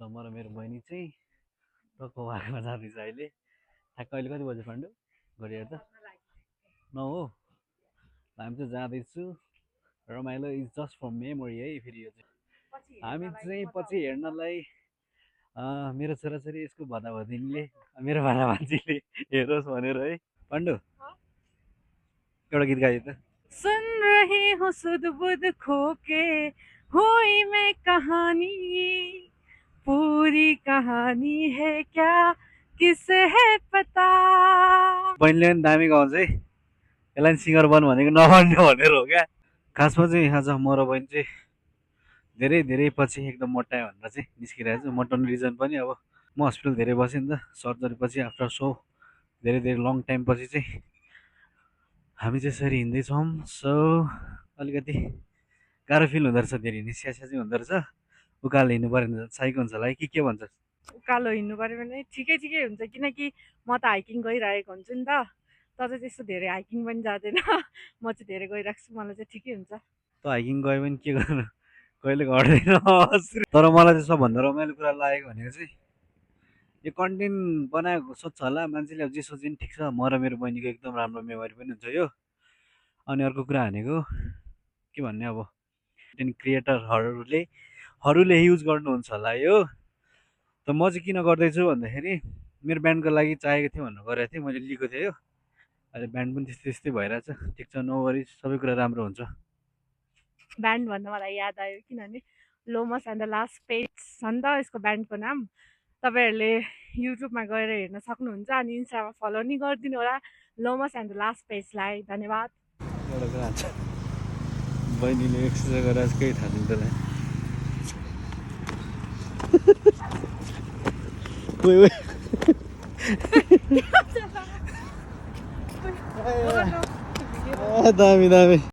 म र मेरो बहिनी चाहिँ टक्क वाकमा जाँदैछ अहिले। ठ्याक्क अहिले कति बज्यो पाण्डु? घडी हेर्दा 9 हो। हामी चाहिँ जाँदैछु। रमाइलो इज जस्ट फर मेमोरी है फेरि यो चाहिँ। हामी चाहिँ पछि हेर्नलाई मेरो छोराछोरी यसको भदाभदिनीले मेरो भान्जीले हेरोस् भनेर है। पाण्डु एउटा गीत गाइदियो त। सुन रही हूँ सुध बुध खो के हुई मैं कहानी, पूरी कहानी है क्या किसे है पता। बहिनीले पनि दामी गाउँछ है। यसलाई सिङ्गर बन भनेको नभन्नु भनेर हो क्या। खासमा चाहिँ आज म र बहिनी चाहिँ धेरै धेरै पछि एकदम मोटायो भनेर चाहिँ निस्किरहेको छु। मोटाउने रिजन पनि अब म हस्पिटल धेरै बसेँ नि त, सर्जरी पछि आफ्टर सो धेरै धेरै लङ टाइम पछि चाहिँ हामी चाहिँ यसरी हिँड्दैछौँ। सो अलिकति गाह्रो फिल हुँदो रहेछ, धेरै हिँड्ने स्यास्या चाहिँ हुँदो रहेछ। उकालो हिँड्नु पऱ्यो भने साइको हुन्छ होला है के भन्छ? उकालो हिँड्नु पऱ्यो भने ठिकै ठिकै हुन्छ, किनकि म त हाइकिङ गइरहेको हुन्छु नि त। तर चाहिँ त्यस्तो धेरै हाइकिङ पनि जाँदैन म चाहिँ धेरै गइरहेको छु, मलाई चाहिँ ठिकै हुन्छ। त हाइकिङ गयो भने के गर्नु, कहिले घट्दैन। तर मलाई चाहिँ सबभन्दा रमाइलो कुरा लागेको भनेको चाहिँ यो कन्टेन्ट बनाएको सोध्छ होला मान्छेले, अब जे सोचे पनि ठिक छ। म र मेरो बहिनीको एकदम राम्रो मेमोरी पनि हुन्छ यो। अनि अर्को कुरा भनेको के भन्ने, अब कन्टेन्ट क्रिएटरहरूले युज गर्नुहुन्छ होला यो। त म चाहिँ किन गर्दैछु भन्दाखेरि मेरो ब्यान्डको लागि चाहिएको थियो भनेर गरेको थिएँ, मैले लिएको थिएँ यो। अहिले ब्यान्ड पनि त्यस्तै त्यस्तै भइरहेछ। ठिक छ, नो वरिज, सबै कुरा राम्रो हुन्छ। ब्यान्ड भन्दा मलाई याद आयो, किनभने Lomash and the last page छ नि त यसको ब्यान्डको नाम। तपाईँहरूले युट्युबमा गएर हेर्न सक्नुहुन्छ, अनि इन्स्टामा फलो नि गरिदिनु होला लोमस एन्ड द लास्ट पेजलाई। धन्यवाद। एउटा कुरा छ, बहिनीले एक्सर्साइज गरेर केही थाहा छैन त्यसलाई। दामी दामी।